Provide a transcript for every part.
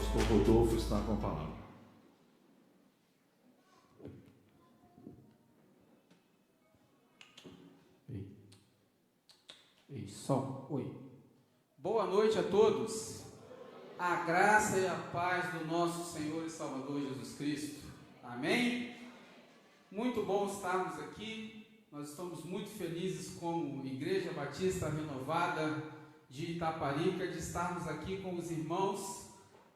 pastor Rodolfo está com a palavra. Ei, som, oi. Boa noite a todos. A graça e a paz do nosso Senhor e Salvador Jesus Cristo. Amém? Muito bom estarmos aqui. Nós estamos muito felizes como Igreja Batista Renovada de Itaparica, de estarmos aqui com os irmãos,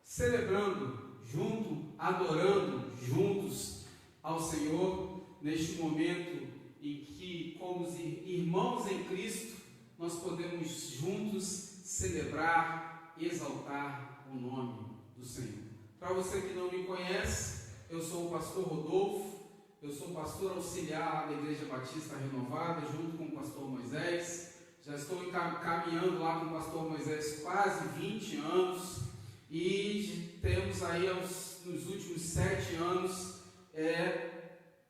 celebrando junto, adorando juntos ao Senhor, neste momento em que, como irmãos em Cristo, nós podemos juntos celebrar, exaltar o nome do Senhor. Para você que não me conhece, eu sou o pastor Rodolfo, eu sou pastor auxiliar da Igreja Batista Renovada, junto com o pastor Moisés. Já estou caminhando lá com o pastor Moisés quase 20 anos e temos aí nos últimos 7 anos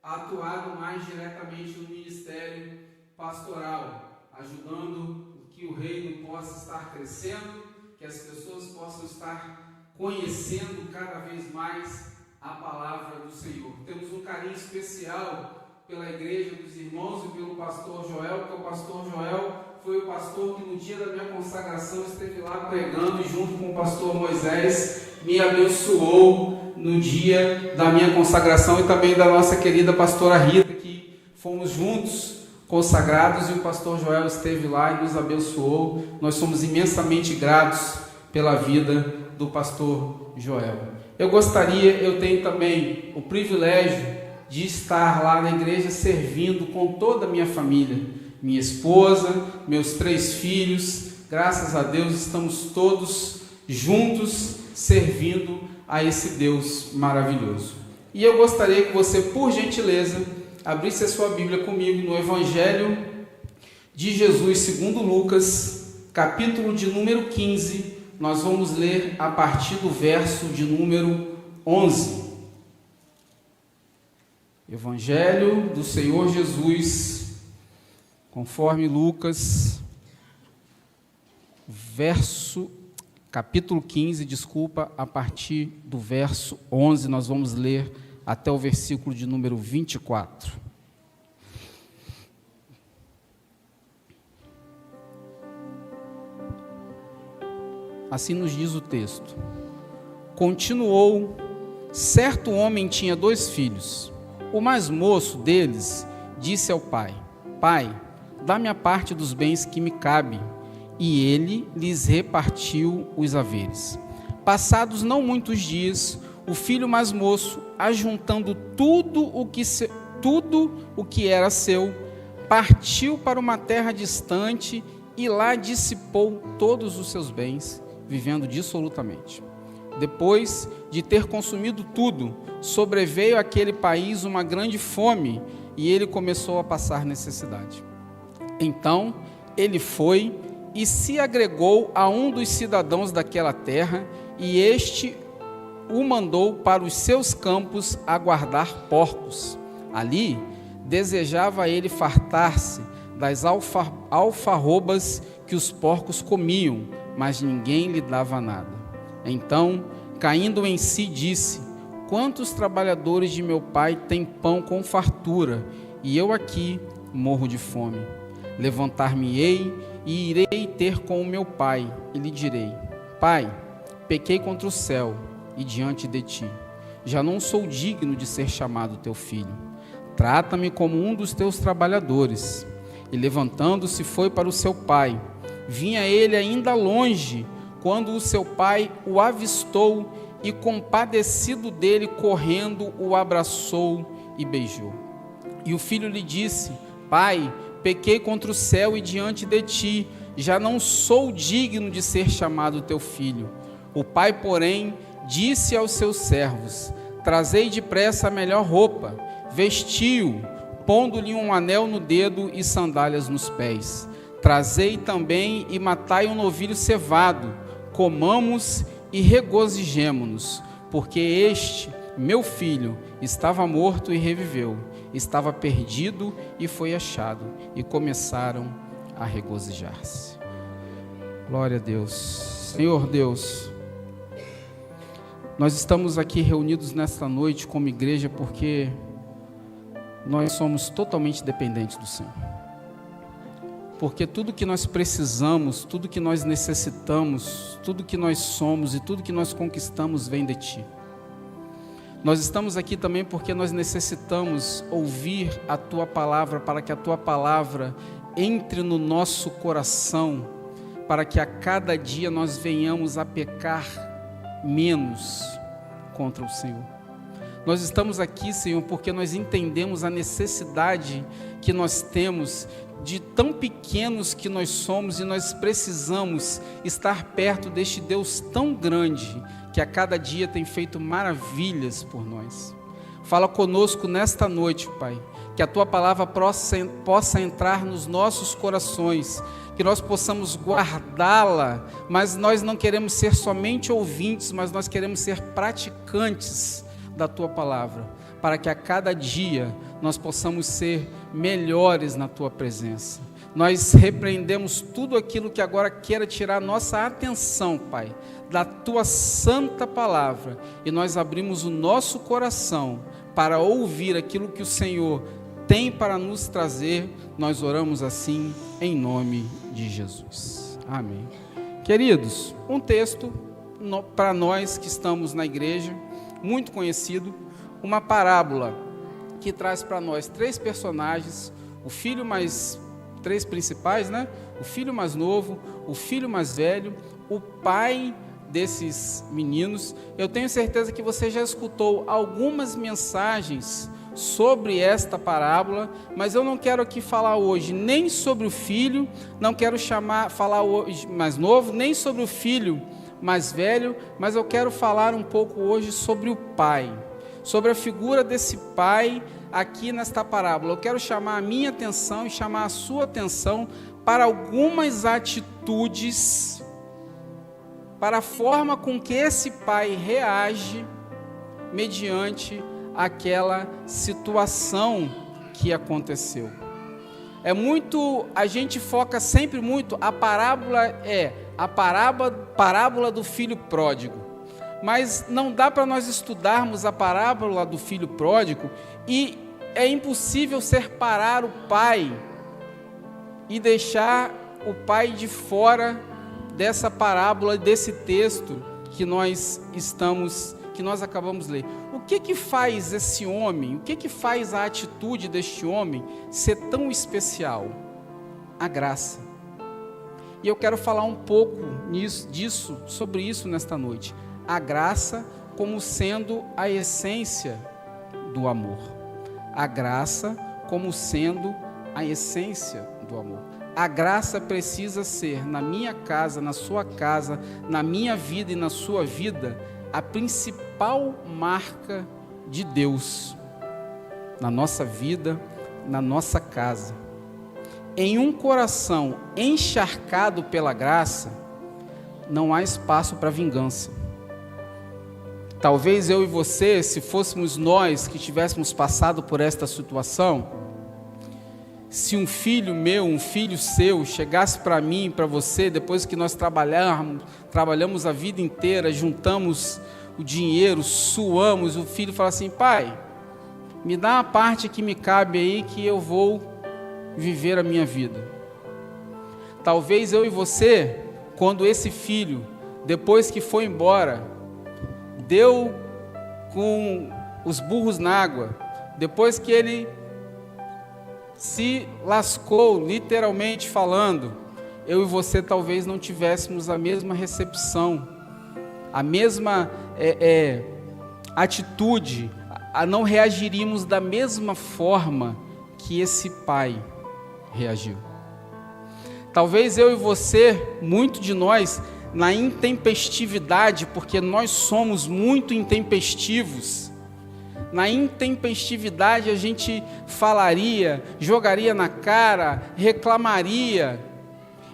atuado mais diretamente no ministério pastoral, ajudando que o reino possa estar crescendo, que as pessoas possam estar conhecendo cada vez mais a palavra do Senhor. Temos um carinho especial pela igreja dos irmãos e pelo pastor Joel, porque o pastor Joel foi o pastor que no dia da minha consagração esteve lá pregando e junto com o pastor Moisés me abençoou no dia da minha consagração, e também da nossa querida pastora Rita, que fomos juntos consagrados e o pastor Joel esteve lá e nos abençoou. Nós somos imensamente gratos pela vida do pastor Joel. Eu tenho também o privilégio de estar lá na igreja servindo com toda a minha família, minha esposa, meus 3 filhos. Graças a Deus estamos todos juntos servindo a esse Deus maravilhoso. E eu gostaria que você, por gentileza, abrisse a sua Bíblia comigo no Evangelho de Jesus segundo Lucas, capítulo de número 15. Nós vamos ler a partir do verso de número 11. Evangelho do Senhor Jesus, conforme Lucas, capítulo 15, a partir do verso 11, nós vamos ler até o versículo de número 24. Assim nos diz o texto. Continuou: certo homem tinha 2 filhos. O mais moço deles disse ao pai: Pai, dá-me a parte dos bens que me cabe. E ele lhes repartiu os haveres. Passados não muitos dias, o filho mais moço, ajuntando tudo o que era seu, partiu para uma terra distante e lá dissipou todos os seus bens, vivendo dissolutamente. Depois de ter consumido tudo, sobreveio àquele país uma grande fome e ele começou a passar necessidade. Então ele foi e se agregou a um dos cidadãos daquela terra, e este o mandou para os seus campos a guardar porcos. Ali desejava ele fartar-se das alfarrobas que os porcos comiam, mas ninguém lhe dava nada. Então, caindo em si, disse: Quantos trabalhadores de meu pai têm pão com fartura, e eu aqui morro de fome? Levantar-me-ei e irei ter com o meu pai, e lhe direi: Pai, pequei contra o céu e diante de ti. Já não sou digno de ser chamado teu filho. Trata-me como um dos teus trabalhadores. E levantando-se foi para o seu pai. Vinha ele ainda longe, quando o seu pai o avistou e, compadecido dele, correndo, o abraçou e beijou. E o filho lhe disse: Pai, pequei contra o céu e diante de ti, já não sou digno de ser chamado teu filho. O pai, porém, disse aos seus servos: Trazei depressa a melhor roupa, vestiu-o, pondo-lhe um anel no dedo e sandálias nos pés. Trazei também e matai um novilho cevado, comamos e regozijemo-nos, porque este, meu filho, estava morto e reviveu, estava perdido e foi achado, e começaram a regozijar-se. Glória a Deus. Senhor Deus, Nós estamos aqui reunidos nesta noite como igreja porque nós somos totalmente dependentes do Senhor. Porque tudo que nós precisamos, tudo que nós necessitamos, tudo que nós somos e tudo que nós conquistamos vem de Ti. Nós estamos aqui também porque nós necessitamos ouvir a Tua palavra, para que a Tua palavra entre no nosso coração, para que a cada dia nós venhamos a pecar menos contra o Senhor. Nós estamos aqui, Senhor, porque nós entendemos a necessidade que nós temos de tão pequenos que nós somos, e nós precisamos estar perto deste Deus tão grande, que a cada dia tem feito maravilhas por nós. Fala conosco nesta noite, Pai, que a Tua palavra possa entrar nos nossos corações, que nós possamos guardá-la, mas nós não queremos ser somente ouvintes, mas nós queremos ser praticantes da Tua palavra, para que a cada dia nós possamos ser melhores na Tua presença. Nós repreendemos tudo aquilo que agora queira tirar nossa atenção, Pai, da Tua santa palavra, e nós abrimos o nosso coração para ouvir aquilo que o Senhor tem para nos trazer. Nós oramos assim em nome de Jesus. Amém. Queridos, um texto para nós que estamos na igreja, muito conhecido, uma parábola que traz para nós três personagens, três principais, né? O filho mais novo, o filho mais velho, o pai desses meninos. Eu tenho certeza que você já escutou algumas mensagens sobre esta parábola, mas eu não quero aqui falar hoje nem sobre o filho, não quero falar hoje mais novo, nem sobre o filho mais velho, mas eu quero falar um pouco hoje sobre o pai, sobre a figura desse pai aqui nesta parábola. Eu quero chamar a minha atenção e chamar a sua atenção para algumas atitudes, para a forma com que esse pai reage mediante aquela situação que aconteceu. A gente foca sempre muito, a parábola é a parábola do filho pródigo, mas não dá para nós estudarmos a parábola do filho pródigo e é impossível separar o pai e deixar o pai de fora dessa parábola, desse texto que nós acabamos de ler. O que faz esse homem, o que faz a atitude deste homem ser tão especial? A graça. E eu quero falar um pouco sobre isso nesta noite. A graça como sendo a essência do amor. A graça como sendo a essência do amor. A graça precisa ser, na minha casa, na sua casa, na minha vida e na sua vida, a principal marca de Deus na nossa vida, na nossa casa. Em um coração encharcado pela graça, não há espaço para vingança. Talvez eu e você, se fôssemos nós que tivéssemos passado por esta situação, se um filho meu, um filho seu, chegasse para mim, para você, depois que nós trabalhamos a vida inteira, juntamos o dinheiro, suamos, o filho fala assim: pai, me dá uma parte que me cabe aí, que eu vou viver a minha vida. Talvez eu e você, quando esse filho, depois que foi embora, deu com os burros na água, depois que ele se lascou, literalmente falando, eu e você talvez não tivéssemos a mesma recepção, a mesma atitude, não reagiríamos da mesma forma que esse pai reagiu. Talvez eu e você, muito de nós, na intempestividade, porque nós somos muito intempestivos, na intempestividade a gente falaria, jogaria na cara, reclamaria.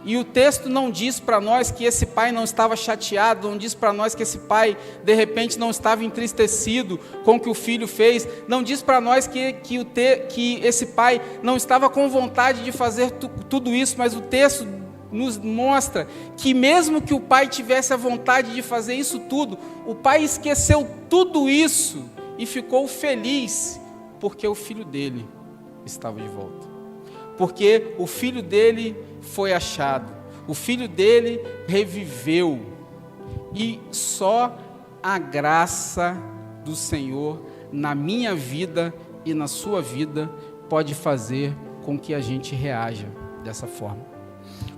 E o texto não diz para nós que esse pai não estava chateado, não diz para nós que esse pai de repente não estava entristecido com o que o filho fez, não diz para nós que esse pai não estava com vontade de fazer tudo isso, mas o texto nos mostra que mesmo que o pai tivesse a vontade de fazer isso tudo, o pai esqueceu tudo isso e ficou feliz porque o filho dele estava de volta. Porque o filho dele foi achado, o filho dele reviveu. E só a graça do Senhor na minha vida e na sua vida pode fazer com que a gente reaja dessa forma.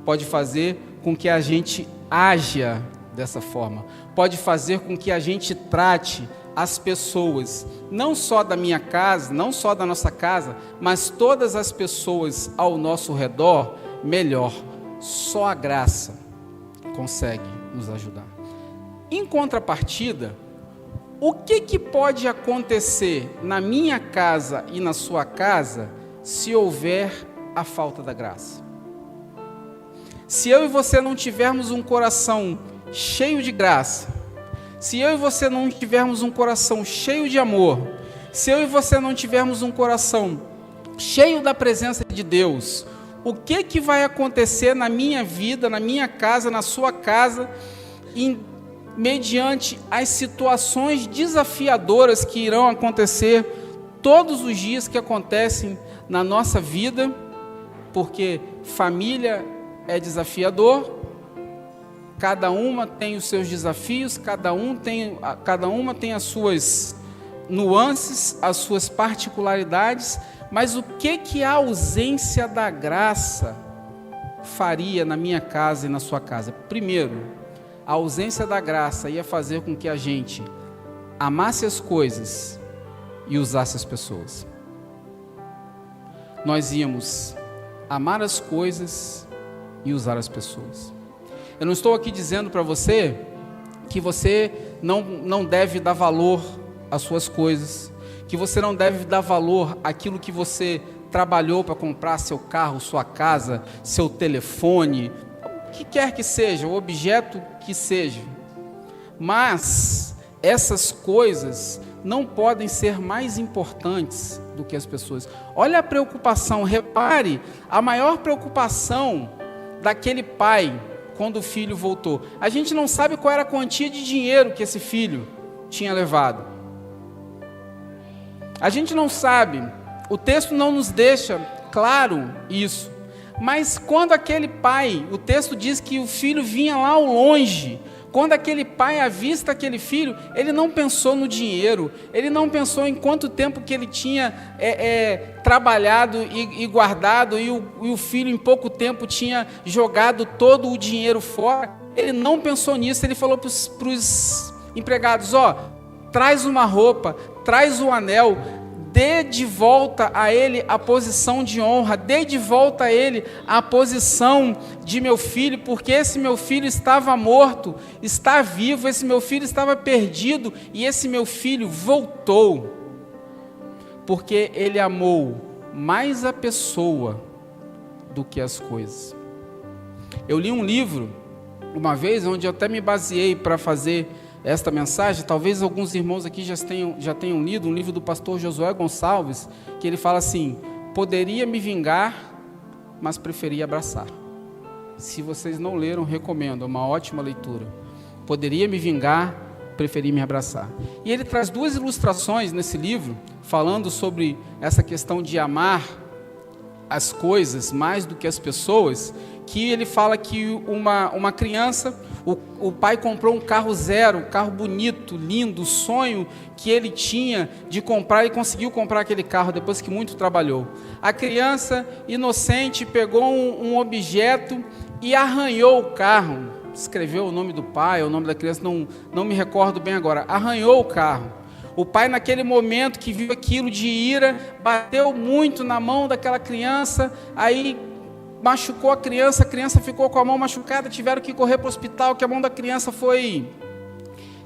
Pode fazer com que a gente haja dessa forma. Pode fazer com que a gente trate as pessoas, não só da minha casa, não só da nossa casa, mas todas as pessoas ao nosso redor, melhor. Só a graça consegue nos ajudar. Em contrapartida, o que pode acontecer na minha casa e na sua casa se houver a falta da graça? Se eu e você não tivermos um coração cheio de graça, se eu e você não tivermos um coração cheio de amor, se eu e você não tivermos um coração cheio da presença de Deus, o que vai acontecer na minha vida, na minha casa, na sua casa, mediante as situações desafiadoras que irão acontecer todos os dias que acontecem na nossa vida, porque família é desafiador, cada uma tem os seus desafios, cada uma tem as suas nuances, as suas particularidades, mas o que a ausência da graça faria na minha casa e na sua casa? Primeiro, a ausência da graça ia fazer com que a gente amasse as coisas e usasse as pessoas. Nós íamos amar as coisas e usar as pessoas. Eu não estou aqui dizendo para você que você não deve dar valor às suas coisas, que você não deve dar valor àquilo que você trabalhou para comprar, seu carro, sua casa, seu telefone, o que quer que seja, o objeto que seja. Mas essas coisas não podem ser mais importantes do que as pessoas. Olha a preocupação, repare a maior preocupação daquele pai quando o filho voltou. A gente não sabe qual era a quantia de dinheiro que esse filho tinha levado. A gente não sabe, o texto não nos deixa claro isso. Mas quando aquele pai, o texto diz que o filho vinha lá ao longe, quando aquele pai avista aquele filho, ele não pensou no dinheiro, ele não pensou em quanto tempo que ele tinha trabalhado e guardado, e o filho em pouco tempo tinha jogado todo o dinheiro fora. Ele não pensou nisso, ele falou para os empregados, traz uma roupa, traz um anel, dê de volta a ele a posição de honra, dê de volta a ele a posição de meu filho, porque esse meu filho estava morto, está vivo, esse meu filho estava perdido, e esse meu filho voltou, porque ele amou mais a pessoa do que as coisas. Eu li um livro, uma vez, onde eu até me baseei para fazer esta mensagem. Talvez alguns irmãos aqui já tenham lido um livro do pastor Josué Gonçalves, que ele fala assim: poderia me vingar, mas preferi abraçar. Se vocês não leram, recomendo, é uma ótima leitura. Poderia me vingar, preferi me abraçar. E ele traz duas ilustrações nesse livro, falando sobre essa questão de amar as coisas mais do que as pessoas, que ele fala que uma criança, o pai comprou um carro zero, um carro bonito, lindo, o sonho que ele tinha de comprar, e conseguiu comprar aquele carro depois que muito trabalhou. A criança inocente pegou um objeto e arranhou o carro, escreveu o nome do pai, o nome da criança, não me recordo bem agora, arranhou o carro. O pai, naquele momento que viu aquilo de ira, bateu muito na mão daquela criança, aí machucou a criança ficou com a mão machucada, tiveram que correr para o hospital, que a mão da criança foi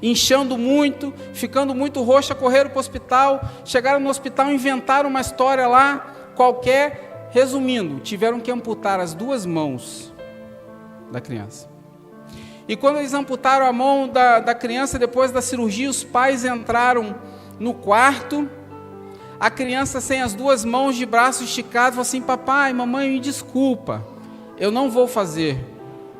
inchando muito, ficando muito roxa, correram para o hospital, chegaram no hospital, inventaram uma história lá, qualquer, resumindo, tiveram que amputar as duas mãos da criança. E quando eles amputaram a mão da criança, depois da cirurgia, os pais entraram no quarto, a criança sem as duas mãos de braço esticado, falou assim: papai, mamãe, me desculpa, eu não vou fazer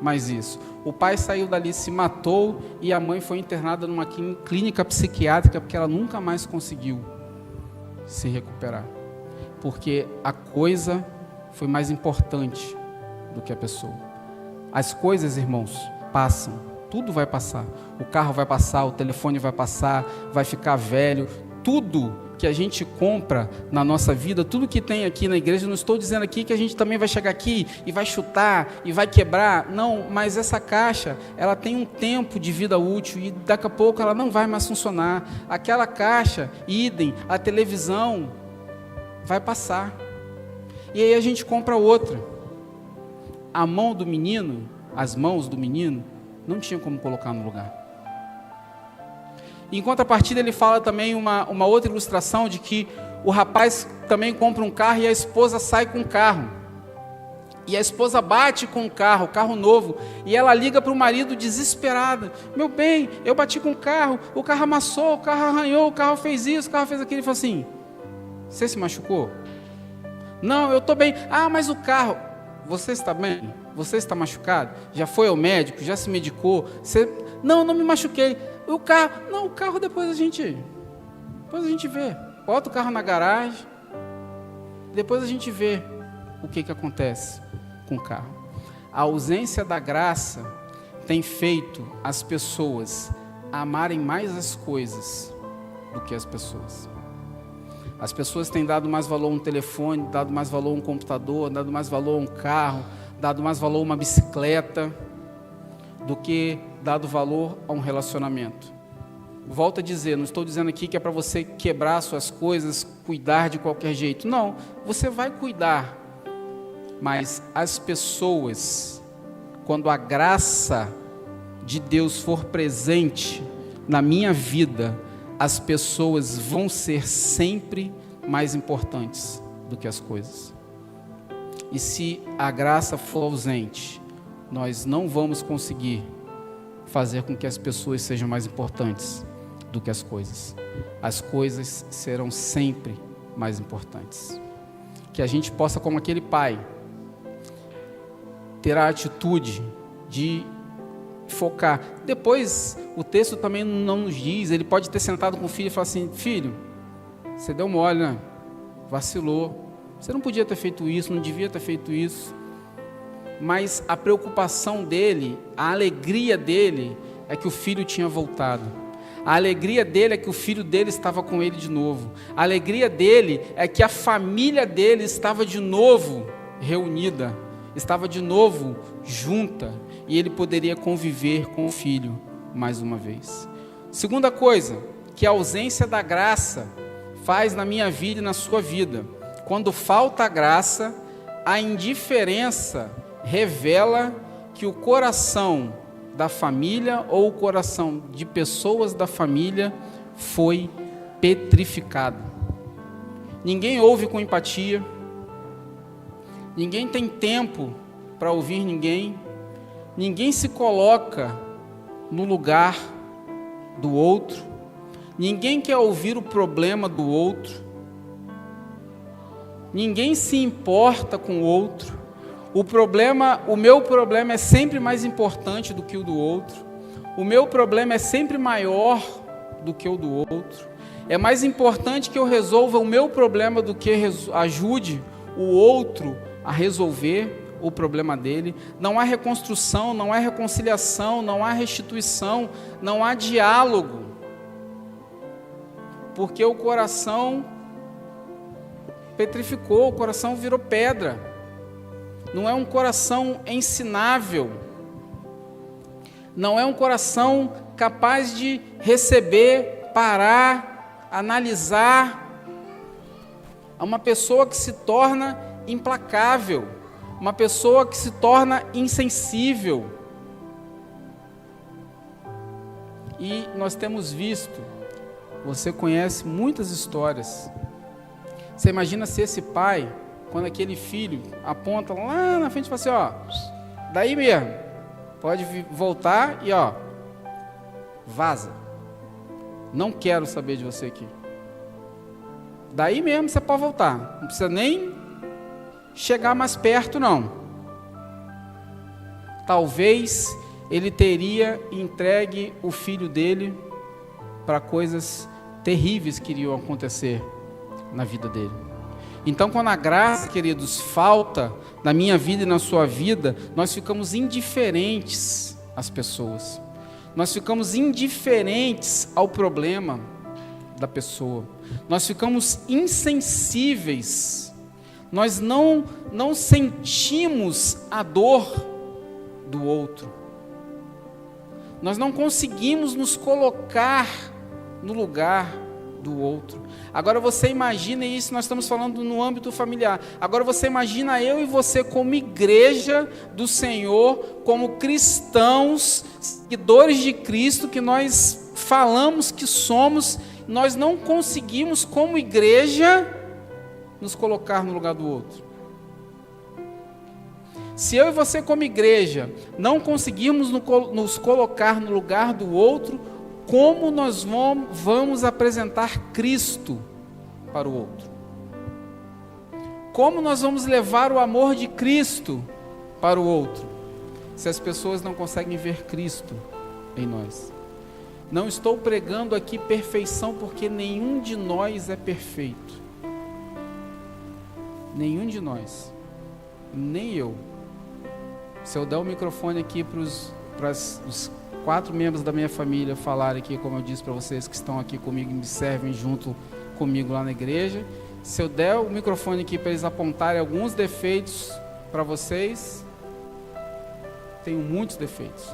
mais isso. O pai saiu dali, se matou, e a mãe foi internada numa clínica psiquiátrica porque ela nunca mais conseguiu se recuperar. Porque a coisa foi mais importante do que a pessoa. As coisas, irmãos, passam. Tudo vai passar. O carro vai passar, o telefone vai passar, vai ficar velho. Tudo que a gente compra na nossa vida, tudo que tem aqui na igreja, não estou dizendo aqui que a gente também vai chegar aqui e vai chutar e vai quebrar. Não, mas essa caixa, ela tem um tempo de vida útil e daqui a pouco ela não vai mais funcionar. Aquela caixa, idem, a televisão vai passar. E aí a gente compra outra. A mão do menino, as mãos do menino, não tinha como colocar no lugar. Em contrapartida, ele fala também uma outra ilustração de que o rapaz também compra um carro e a esposa sai com o carro. E a esposa bate com o carro novo, e ela liga para o marido desesperada: meu bem, eu bati com o carro amassou, o carro arranhou, o carro fez isso, o carro fez aquilo. Ele falou assim: você se machucou? Não, eu estou bem. Ah, mas o carro, você está bem? Você está machucado? Já foi ao médico? Já se medicou? Não me machuquei. O carro, não, o carro depois a gente vê. Bota o carro na garagem, depois a gente vê o que acontece com o carro. A ausência da graça tem feito as pessoas amarem mais as coisas do que as pessoas. As pessoas têm dado mais valor a um telefone, dado mais valor a um computador, dado mais valor a um carro, dado mais valor a uma bicicleta, do que dado valor a um relacionamento. Volto a dizer, não estou dizendo aqui que é para você quebrar suas coisas, cuidar de qualquer jeito. Não, você vai cuidar. Mas as pessoas, quando a graça de Deus for presente na minha vida, as pessoas vão ser sempre mais importantes do que as coisas. E se a graça for ausente, nós não vamos conseguir fazer com que as pessoas sejam mais importantes do que as coisas. As coisas serão sempre mais importantes. Que a gente possa, como aquele pai, ter a atitude de focar. Depois, o texto também não nos diz, ele pode ter sentado com o filho e falar assim: filho, você deu mole, né? Vacilou. Você não podia ter feito isso, não devia ter feito isso. Mas a preocupação dele, a alegria dele, é que o filho tinha voltado. A alegria dele é que o filho dele estava com ele de novo. A alegria dele é que a família dele estava de novo reunida, estava de novo junta, e ele poderia conviver com o filho mais uma vez. Segunda coisa que a ausência da graça faz na minha vida e na sua vida: quando falta a graça, a indiferença revela que o coração da família ou o coração de pessoas da família foi petrificado. Ninguém ouve com empatia, ninguém tem tempo para ouvir ninguém, ninguém se coloca no lugar do outro, ninguém quer ouvir o problema do outro, ninguém se importa com o outro. O meu problema é sempre mais importante do que o do outro. O meu problema é sempre maior do que o do outro. É mais importante que eu resolva o meu problema do que ajude o outro a resolver o problema dele. Não há reconstrução, não há reconciliação, não há restituição, não há diálogo. Porque o coração petrificou, o coração virou pedra. Não é um coração ensinável, não é um coração capaz de receber, parar, analisar. É uma pessoa que se torna implacável, uma pessoa que se torna insensível. E nós temos visto, você conhece muitas histórias. Você imagina se esse pai, quando aquele filho aponta lá na frente e fala assim: ó, daí mesmo, pode voltar e ó, vaza. Não quero saber de você aqui. Daí mesmo você pode voltar. Não precisa nem chegar mais perto, não. talvez ele teria entregue o filho dele para coisas terríveis que iriam acontecer na vida dele. Então, quando a graça, queridos, falta na minha vida e na sua vida, nós ficamos indiferentes às pessoas. Nós ficamos indiferentes ao problema da pessoa. Nós ficamos insensíveis. Nós não sentimos a dor do outro. Nós não conseguimos nos colocar no lugar do outro. Agora você imagina isso, nós estamos falando no âmbito familiar. Agora você imagina eu e você como igreja do Senhor, como cristãos, seguidores de Cristo, que nós falamos que somos, nós não conseguimos como igreja nos colocar no lugar do outro. Se eu e você como igreja não conseguirmos nos colocar no lugar do outro, como nós vamos apresentar Cristo para o outro? Como nós vamos levar o amor de Cristo para o outro, se as pessoas não conseguem ver Cristo em nós? Não estou pregando aqui perfeição, porque nenhum de nós é perfeito. Nenhum de nós, nem eu. Se eu der o microfone aqui para os 4 membros da minha família falarem aqui, como eu disse para vocês que estão aqui comigo e me servem junto comigo lá na igreja, se eu der o microfone aqui para eles apontarem alguns defeitos para vocês, tenho muitos defeitos,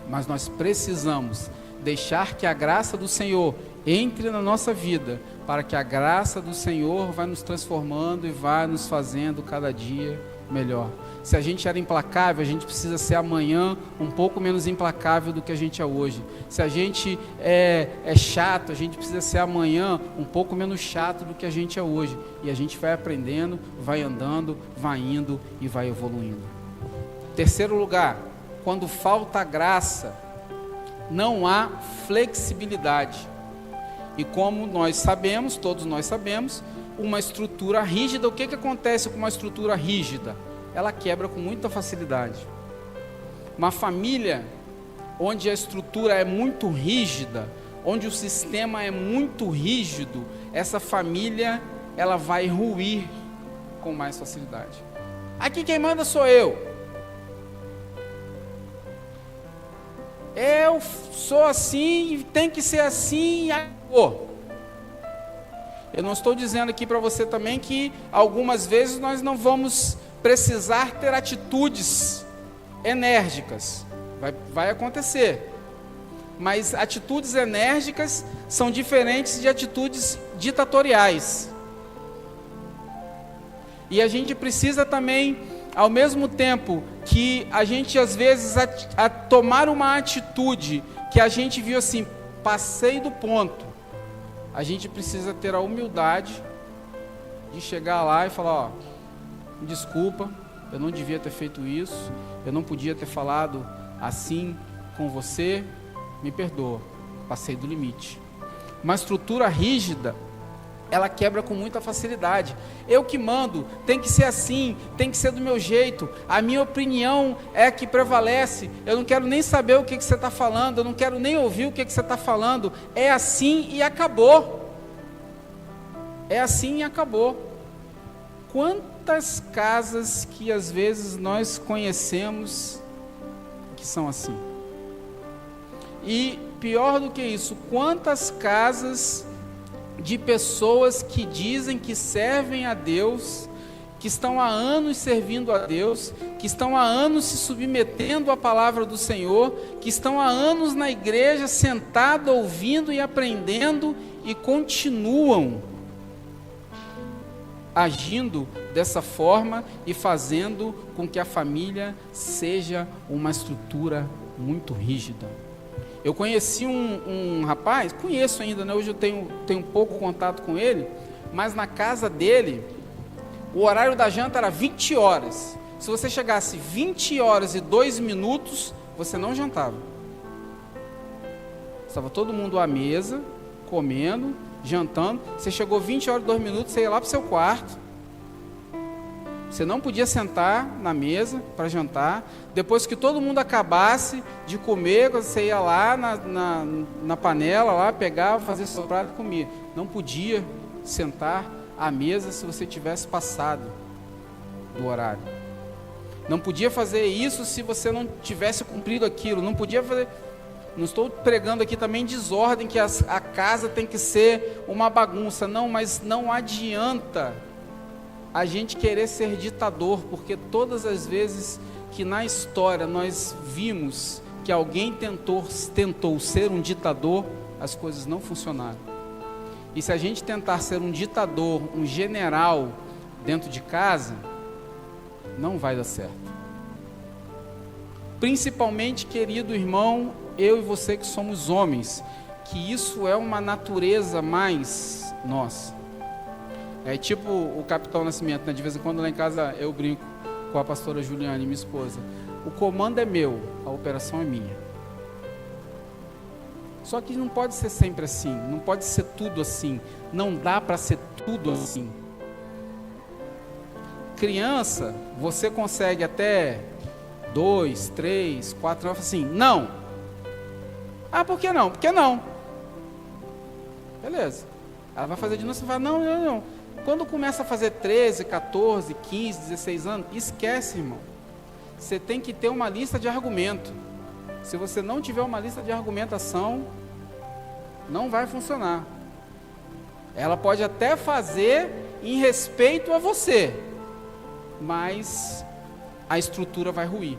mas nós precisamos deixar que a graça do Senhor entre na nossa vida, para que a graça do Senhor vai nos transformando e vai nos fazendo cada dia melhor. Se a gente era implacável, a gente precisa ser amanhã um pouco menos implacável do que a gente é hoje. Se a gente é chato, a gente precisa ser amanhã um pouco menos chato do que a gente é hoje. E a gente vai aprendendo, vai andando, vai indo e vai evoluindo. Terceiro lugar, quando falta graça, não há flexibilidade. E como nós sabemos, todos nós sabemos, uma estrutura rígida, o que acontece com uma estrutura rígida? Ela quebra com muita facilidade. Uma família onde a estrutura é muito rígida, onde o sistema é muito rígido, essa família ela vai ruir com mais facilidade. Aqui quem manda sou eu. Eu sou assim, tem que ser assim e acabou. Eu não estou dizendo aqui para você também que algumas vezes nós não vamos precisar ter atitudes enérgicas. Vai acontecer. Mas atitudes enérgicas são diferentes de atitudes ditatoriais. E a gente precisa também, ao mesmo tempo que a gente às vezes a tomar uma atitude que a gente viu assim, passei do ponto, a gente precisa ter a humildade de chegar lá e falar, ó, desculpa, eu não devia ter feito isso, eu não podia ter falado assim com você, me perdoa, passei do limite. Uma estrutura rígida, ela quebra com muita facilidade. Eu que mando, tem que ser assim, tem que ser do meu jeito, a minha opinião é a que prevalece, eu não quero nem saber o que você está falando, eu não quero nem ouvir o que você está falando, é assim e acabou. É assim e acabou. Quantas casas que às vezes nós conhecemos que são assim? E pior do que isso, quantas casas de pessoas que dizem que servem a Deus, que estão há anos servindo a Deus, que estão há anos se submetendo à palavra do Senhor, que estão há anos na igreja sentado, ouvindo e aprendendo, e continuam agindo dessa forma e fazendo com que a família seja uma estrutura muito rígida. Eu conheci um rapaz, conheço ainda, né? Hoje eu tenho pouco contato com ele, mas na casa dele, o horário da janta era 20 horas. Se você chegasse 20 horas e 2 minutos, você não jantava. Estava todo mundo à mesa, comendo, jantando. Você chegou 20 horas e 2 minutos, você ia lá para o seu quarto, Você não podia sentar na mesa para jantar. Depois que todo mundo acabasse de comer, você ia lá na panela, lá, pegava, fazia seu prato e comia. Não podia sentar à mesa se você tivesse passado do horário. Não podia fazer isso se você não tivesse cumprido aquilo. Não podia fazer... Não estou pregando aqui também desordem, que a casa tem que ser uma bagunça. Não, mas não adianta a gente querer ser ditador, porque todas as vezes que na história nós vimos que alguém tentou ser um ditador, as coisas não funcionaram. E se a gente tentar ser um ditador, um general dentro de casa, não vai dar certo. Principalmente, querido irmão, eu e você que somos homens, que isso é uma natureza mais nossa. É tipo o Capitão Nascimento, né? De vez em quando lá em casa eu brinco com a pastora Juliane, minha esposa. O comando é meu, a operação é minha. Só que não pode ser sempre assim, não pode ser tudo assim, não dá para ser tudo assim. Criança, você consegue até 2, 3, 4 anos, assim, não. Ah, por que não? Por que não? Beleza. Ela vai fazer de novo, você fala, não. Quando começa a fazer 13, 14, 15, 16 anos, esquece, irmão. Você tem que ter uma lista de argumento. Se você não tiver uma lista de argumentação, não vai funcionar. Ela pode até fazer em respeito a você, mas a estrutura vai ruir.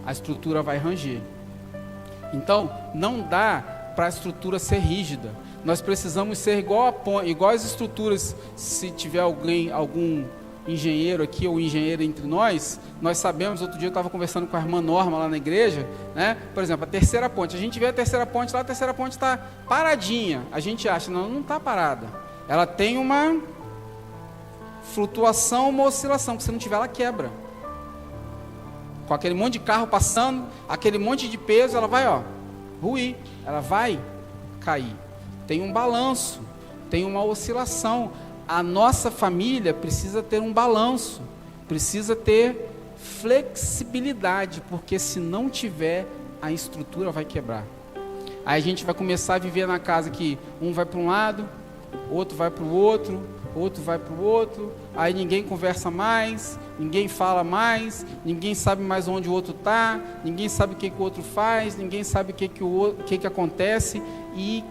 A estrutura vai ranger. Então, não dá para a estrutura ser rígida. Nós precisamos ser igual as estruturas. Se tiver algum engenheiro aqui ou engenheira entre nós sabemos. Outro dia eu estava conversando com a irmã Norma lá na igreja, né? Por exemplo, a terceira ponte. A gente vê a terceira ponte lá, a terceira ponte está paradinha. A gente acha, não está parada. Ela tem uma flutuação, uma oscilação. Se não tiver, ela quebra. Com aquele monte de carro passando, aquele monte de peso, ela vai, ruir. Ela vai cair. Tem um balanço, tem uma oscilação. A nossa família precisa ter um balanço, precisa ter flexibilidade, porque se não tiver, a estrutura vai quebrar. Aí a gente vai começar a viver na casa que um vai para um lado, outro vai para o outro vai para o outro, aí ninguém conversa mais, ninguém fala mais, ninguém sabe mais onde o outro está, ninguém sabe o que o outro faz, ninguém sabe o que acontece, e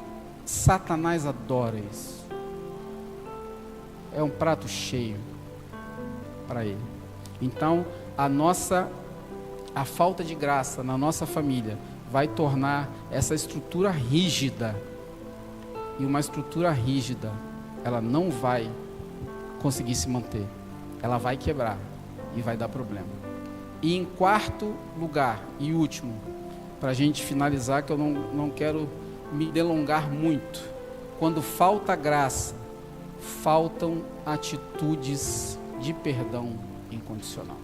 Satanás adora isso. É um prato cheio para ele. Então, a falta de graça na nossa família vai tornar essa estrutura rígida. E uma estrutura rígida, ela não vai conseguir se manter. Ela vai quebrar e vai dar problema. E em quarto lugar e último, para a gente finalizar, que eu não quero me delongar muito. Quando falta graça, faltam atitudes de perdão incondicional.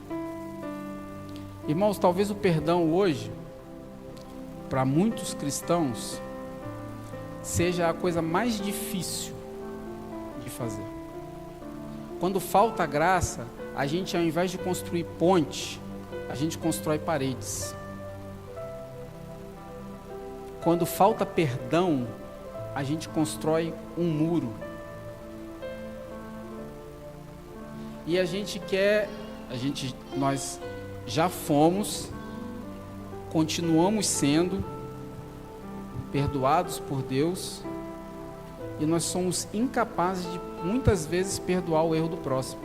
Irmãos, talvez o perdão hoje, para muitos cristãos, seja a coisa mais difícil de fazer. Quando falta graça, a gente, ao invés de construir ponte, a gente constrói paredes. Quando falta perdão, a gente constrói um muro. E nós já fomos, continuamos sendo perdoados por Deus, e nós somos incapazes de, muitas vezes, perdoar o erro do próximo.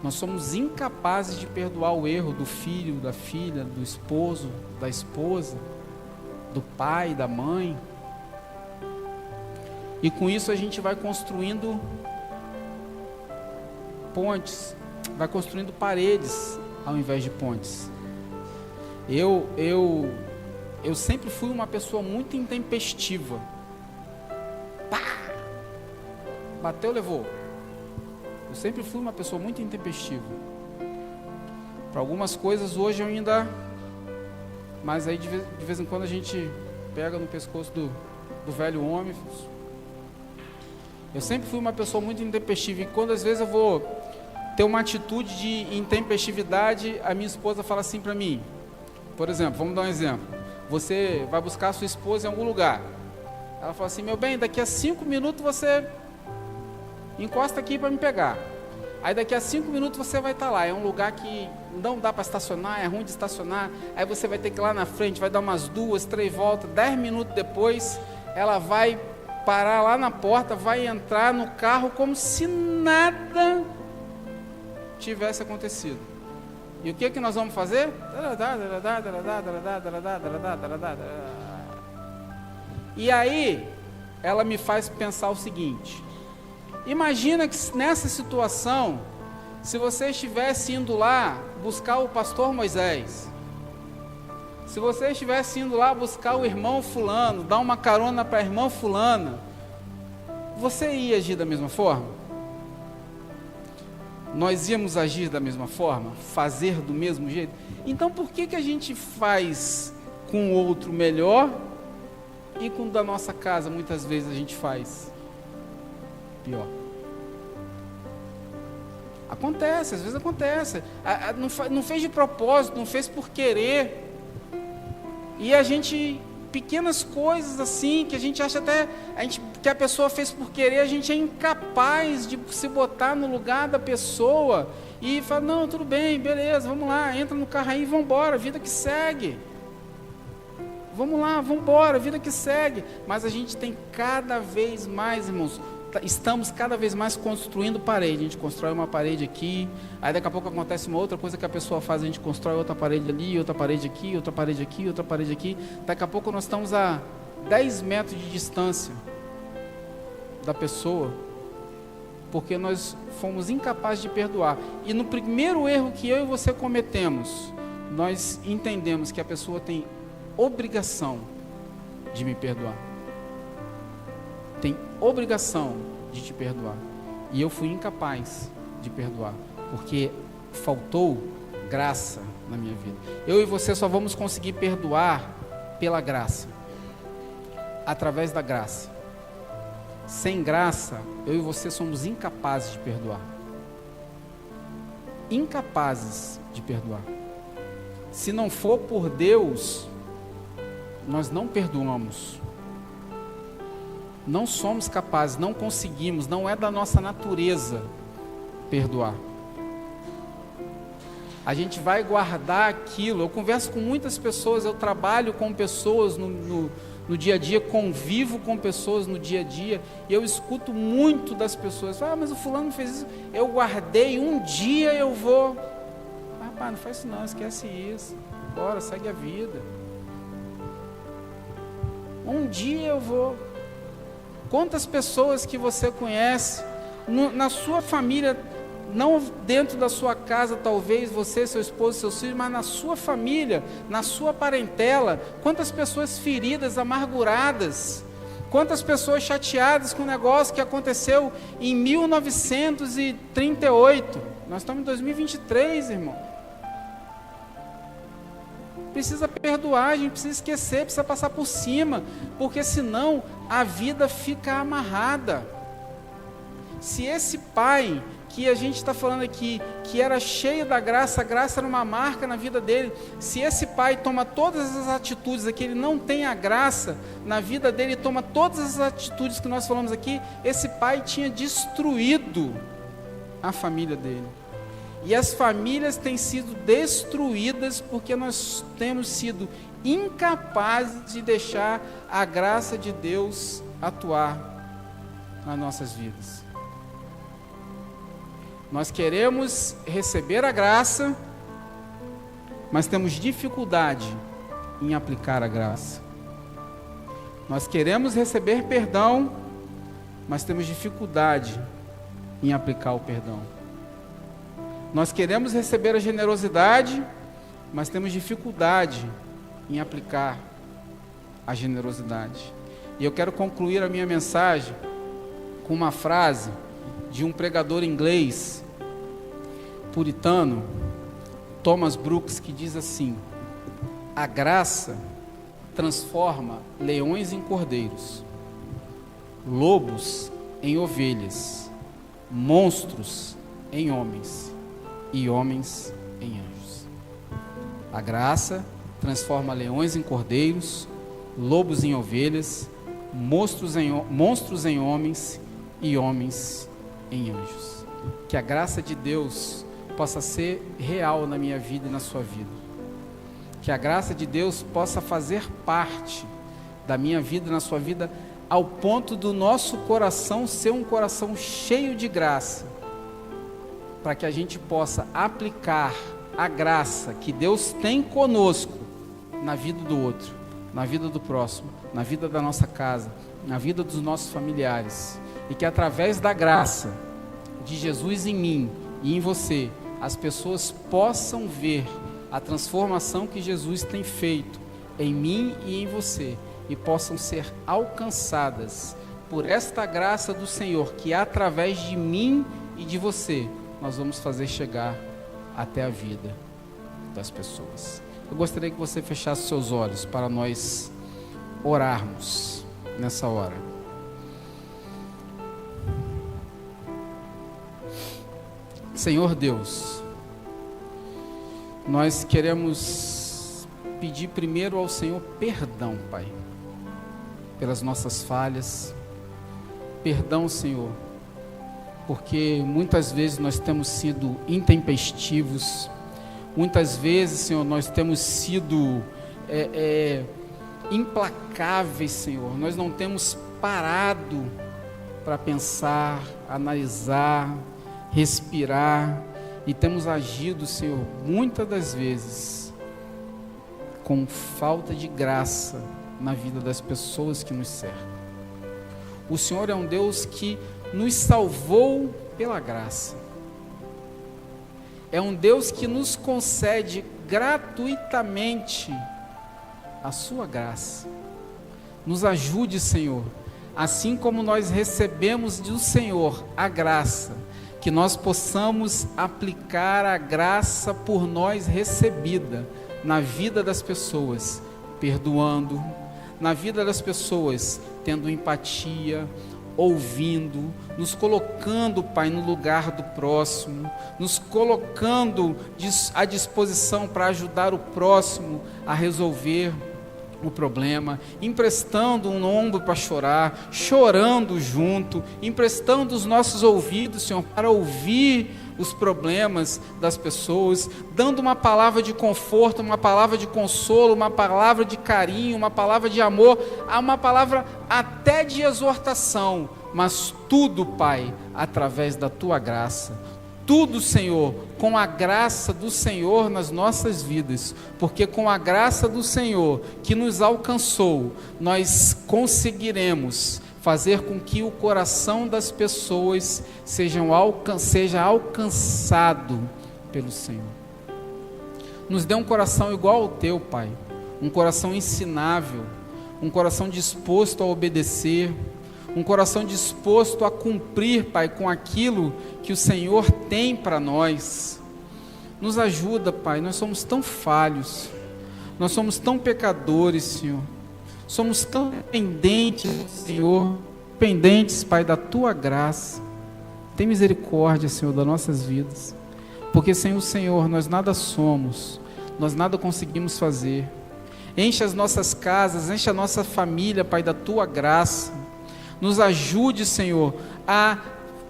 Nós somos incapazes de perdoar o erro do filho, da filha, do esposo, da esposa, do pai, da mãe. E com isso a gente vai construindo pontes, vai construindo paredes ao invés de pontes. Eu sempre fui uma pessoa muito intempestiva. Pá! Bateu, levou. Eu sempre fui uma pessoa muito intempestiva. Para algumas coisas hoje eu ainda... Mas aí de vez em quando a gente pega no pescoço do velho homem Eu sempre fui uma pessoa muito intempestiva, e quando às vezes eu vou ter uma atitude de intempestividade, a minha esposa fala assim para mim, por exemplo, vamos dar um exemplo, você vai buscar a sua esposa em algum lugar, ela fala assim, meu bem, daqui a 5 minutos você encosta aqui para me pegar, aí daqui a 5 minutos você vai estar lá, é um lugar que não dá para estacionar, é ruim de estacionar, aí você vai ter que ir lá na frente, vai dar umas 2, 3 voltas, 10 minutos depois, ela vai parar lá na porta, vai entrar no carro como se nada tivesse acontecido. E o que que nós vamos fazer? E aí, ela me faz pensar o seguinte, imagina que nessa situação, se você estivesse indo lá buscar o pastor Moisés, se você estivesse indo lá buscar o irmão fulano, dar uma carona para a irmã fulana, você ia agir da mesma forma? Nós íamos agir da mesma forma? Fazer do mesmo jeito? Então por que a gente faz com o outro melhor e com o da nossa casa muitas vezes a gente faz pior? Acontece, às vezes acontece. Não fez de propósito, não fez por querer. E a gente, pequenas coisas assim, que a gente acha até, que a pessoa fez por querer, a gente é incapaz de se botar no lugar da pessoa e fala, não, tudo bem, beleza, vamos lá, entra no carro aí e vamos embora, vida que segue. Vamos lá, vamos embora, vida que segue. Mas a gente tem cada vez mais, irmãos, estamos cada vez mais construindo parede. A gente constrói uma parede aqui, aí daqui a pouco acontece uma outra coisa que a pessoa faz, a gente constrói outra parede ali, outra parede aqui, outra parede aqui, outra parede aqui. Daqui a pouco nós estamos a 10 metros de distância da pessoa, porque nós fomos incapazes de perdoar. E no primeiro erro que eu e você cometemos, nós entendemos que a pessoa tem obrigação de me perdoar. Tem obrigação de te perdoar. E eu fui incapaz de perdoar, porque faltou graça na minha vida. Eu e você só vamos conseguir perdoar pela graça, através da graça. Sem graça, eu e você somos incapazes de perdoar. Incapazes de perdoar. Se não for por Deus, nós não perdoamos. Não somos capazes, não conseguimos, não é da nossa natureza perdoar. A gente vai guardar aquilo. Eu converso com muitas pessoas, eu trabalho com pessoas no dia a dia, convivo com pessoas no dia a dia, e eu escuto muito das pessoas, mas o fulano fez isso, eu guardei, um dia eu vou. Rapaz, não faz isso não, esquece isso, bora, segue a vida. Um dia eu vou. Quantas pessoas que você conhece, na sua família, não dentro da sua casa, talvez você, seu esposo, seus filhos, mas na sua família, na sua parentela, quantas pessoas feridas, amarguradas, quantas pessoas chateadas com o negócio que aconteceu em 1938, nós estamos em 2023, irmão. Precisa perdoar, a gente precisa esquecer, precisa passar por cima, porque senão a vida fica amarrada. Se esse pai que a gente está falando aqui, que era cheio da graça, a graça era uma marca na vida dele, se esse pai toma todas as atitudes aqui, ele não tem a graça na vida dele, toma todas as atitudes que nós falamos aqui, esse pai tinha destruído a família dele. E as famílias têm sido destruídas porque nós temos sido incapazes de deixar a graça de Deus atuar nas nossas vidas. Nós queremos receber a graça, mas temos dificuldade em aplicar a graça. Nós queremos receber perdão, mas temos dificuldade em aplicar o perdão. Nós queremos receber a generosidade, mas temos dificuldade em aplicar a generosidade. E eu quero concluir a minha mensagem com uma frase de um pregador inglês, puritano, Thomas Brooks, que diz assim: a graça transforma leões em cordeiros, lobos em ovelhas, monstros em homens e homens em anjos. A graça transforma leões em cordeiros, lobos em ovelhas, monstros em homens e homens em anjos. Que a graça de Deus possa ser real na minha vida e na sua vida. Que a graça de Deus possa fazer parte da minha vida e na sua vida, ao ponto do nosso coração ser um coração cheio de graça, para que a gente possa aplicar a graça que Deus tem conosco na vida do outro, na vida do próximo, na vida da nossa casa, na vida dos nossos familiares, e que através da graça de Jesus em mim e em você, as pessoas possam ver a transformação que Jesus tem feito em mim e em você, e possam ser alcançadas por esta graça do Senhor, que através de mim e de você, nós vamos fazer chegar até a vida das pessoas. Eu gostaria que você fechasse seus olhos para nós orarmos nessa hora. Senhor Deus, nós queremos pedir primeiro ao Senhor perdão, Pai, pelas nossas falhas. Perdão, Senhor, porque muitas vezes nós temos sido intempestivos, muitas vezes, Senhor, nós temos sido implacáveis, Senhor. Nós não temos parado para pensar, analisar, respirar, e temos agido, Senhor, muitas das vezes com falta de graça na vida das pessoas que nos cercam. O Senhor é um Deus que nos salvou pela graça. É um Deus que nos concede gratuitamente a sua graça. Nos ajude, Senhor, assim como nós recebemos do Senhor a graça, que nós possamos aplicar a graça por nós recebida na vida das pessoas, perdoando, na vida das pessoas, tendo empatia, ouvindo, nos colocando, Pai, no lugar do próximo, nos colocando à disposição para ajudar o próximo a resolver o problema, emprestando um ombro para chorar, chorando junto, emprestando os nossos ouvidos, Senhor, para ouvir os problemas das pessoas, dando uma palavra de conforto, uma palavra de consolo, uma palavra de carinho, uma palavra de amor, uma palavra até de exortação, mas tudo, Pai, através da Tua graça. Tudo, Senhor, com a graça do Senhor nas nossas vidas, porque com a graça do Senhor que nos alcançou, nós conseguiremos fazer com que o coração das pessoas seja alcançado pelo Senhor. Nos dê um coração igual ao Teu, Pai, um coração ensinável, um coração disposto a obedecer, um coração disposto a cumprir, Pai, com aquilo que o Senhor tem para nós. Nos ajuda, Pai, nós somos tão falhos, nós somos tão pecadores, Senhor, somos tão dependentes, Senhor, dependentes, Pai, da Tua graça. Tem misericórdia, Senhor, das nossas vidas, porque sem o Senhor nós nada somos, nós nada conseguimos fazer. Enche as nossas casas, enche a nossa família, Pai, da Tua graça. Nos ajude, Senhor, a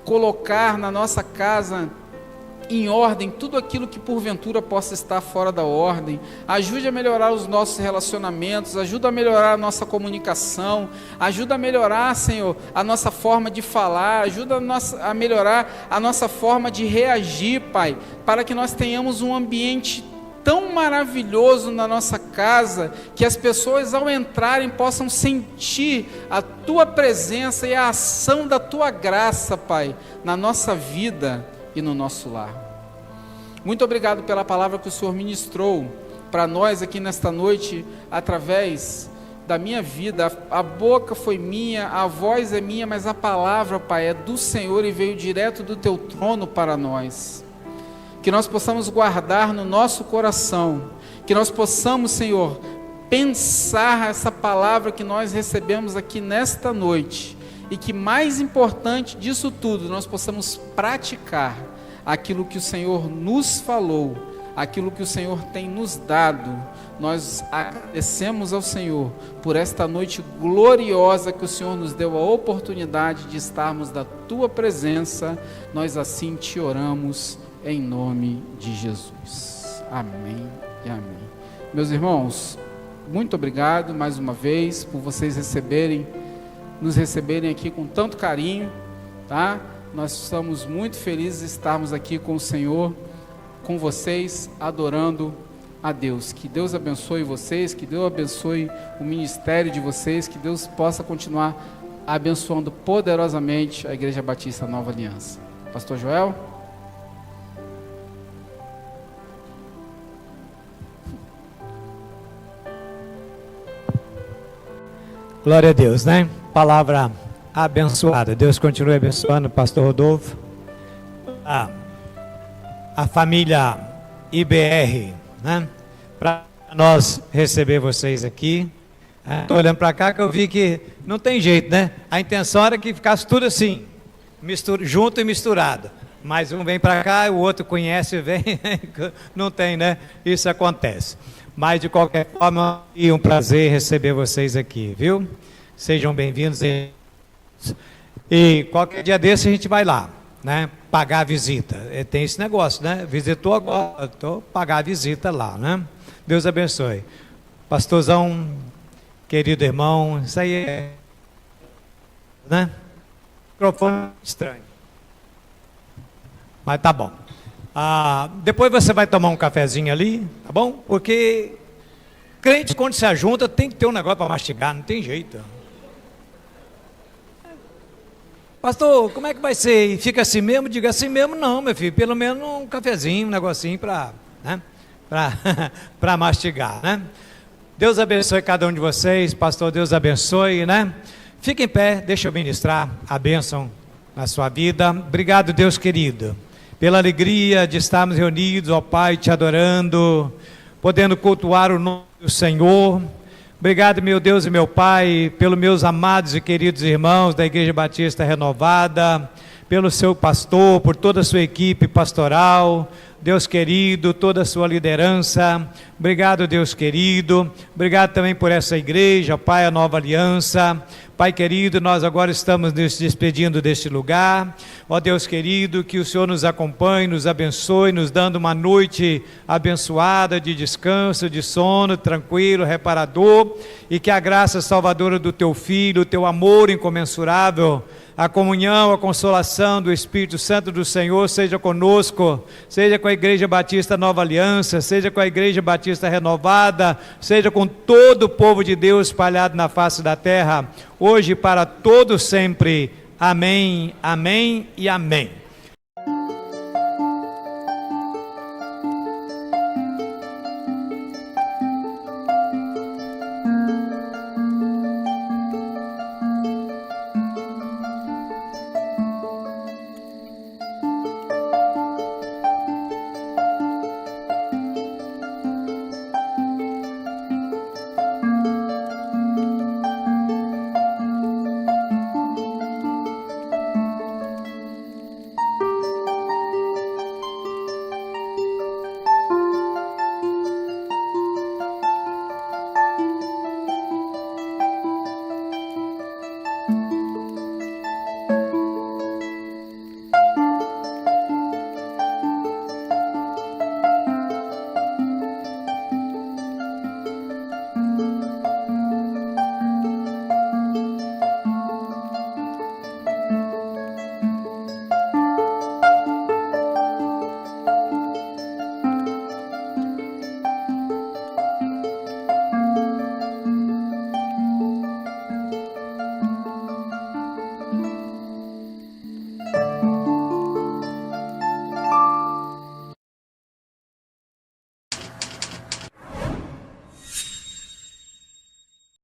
colocar na nossa casa em ordem tudo aquilo que porventura possa estar fora da ordem. Ajude a melhorar os nossos relacionamentos, ajuda a melhorar a nossa comunicação, ajuda a melhorar, Senhor, a nossa forma de falar, ajuda a melhorar a nossa forma de reagir, Pai, para que nós tenhamos um ambiente tão maravilhoso na nossa casa, que as pessoas ao entrarem possam sentir a Tua presença e a ação da Tua graça, Pai, na nossa vida e no nosso lar. Muito obrigado pela palavra que o Senhor ministrou para nós aqui nesta noite, através da minha vida. A boca foi minha, a voz é minha, mas a palavra, Pai, é do Senhor e veio direto do Teu trono para nós. Que nós possamos guardar no nosso coração, que nós possamos, Senhor, pensar essa palavra que nós recebemos aqui nesta noite, e que mais importante disso tudo, nós possamos praticar aquilo que o Senhor nos falou, aquilo que o Senhor tem nos dado. Nós agradecemos ao Senhor por esta noite gloriosa que o Senhor nos deu a oportunidade de estarmos da Tua presença. Nós assim te oramos em nome de Jesus. Amém e amém. Meus irmãos, muito obrigado mais uma vez por vocês nos receberem aqui com tanto carinho, tá? Nós estamos muito felizes de estarmos aqui com o Senhor, com vocês, adorando a Deus. Que Deus abençoe vocês, que Deus abençoe o ministério de vocês, que Deus possa continuar abençoando poderosamente a Igreja Batista Nova Aliança. Pastor Joel? Glória a Deus, né? Palavra abençoada. Deus continue abençoando o pastor Rodolfo, a família IBR, né? Para nós receber vocês aqui. Estou olhando para cá que eu vi que não tem jeito, né? A intenção era que ficasse tudo assim, junto e misturado. Mas um vem para cá, o outro conhece e vem, não tem, né? Isso acontece. Mas de qualquer forma, é um prazer receber vocês aqui, viu? Sejam bem-vindos. E qualquer dia desse a gente vai lá, né? Pagar a visita. Tem esse negócio, né? Visitou agora, pagar a visita lá, né? Deus abençoe. Pastorzão, querido irmão, isso aí é, né? Microfone estranho. Mas tá bom. Depois você vai tomar um cafezinho ali, tá bom? Porque crente, quando se ajunta, tem que ter um negócio para mastigar, não tem jeito. Pastor, como é que vai ser? E fica assim mesmo? Diga assim mesmo, não, meu filho. Pelo menos um cafezinho, um negocinho para, né? Para mastigar, né? Deus abençoe cada um de vocês, pastor, Deus abençoe, né? Fique em pé, deixa eu ministrar a bênção na sua vida. Obrigado, Deus querido, pela alegria de estarmos reunidos, ó Pai, te adorando, podendo cultuar o nome do Senhor. Obrigado, meu Deus e meu Pai, pelos meus amados e queridos irmãos da Igreja Batista Renovada, pelo seu pastor, por toda a sua equipe pastoral, Deus querido, toda a sua liderança. Obrigado, Deus querido. Obrigado também por essa igreja, Pai, a Nova Aliança. Pai querido, nós agora estamos nos despedindo deste lugar. Ó Deus querido, que o Senhor nos acompanhe, nos abençoe, nos dando uma noite abençoada de descanso, de sono, tranquilo, reparador, e que a graça salvadora do Teu Filho, o Teu amor incomensurável, a comunhão, a consolação do Espírito Santo do Senhor seja conosco, seja com a Igreja Batista Nova Aliança, seja com a Igreja Batista Renovada, seja com todo o povo de Deus espalhado na face da terra, hoje e para todo sempre. Amém, amém e amém.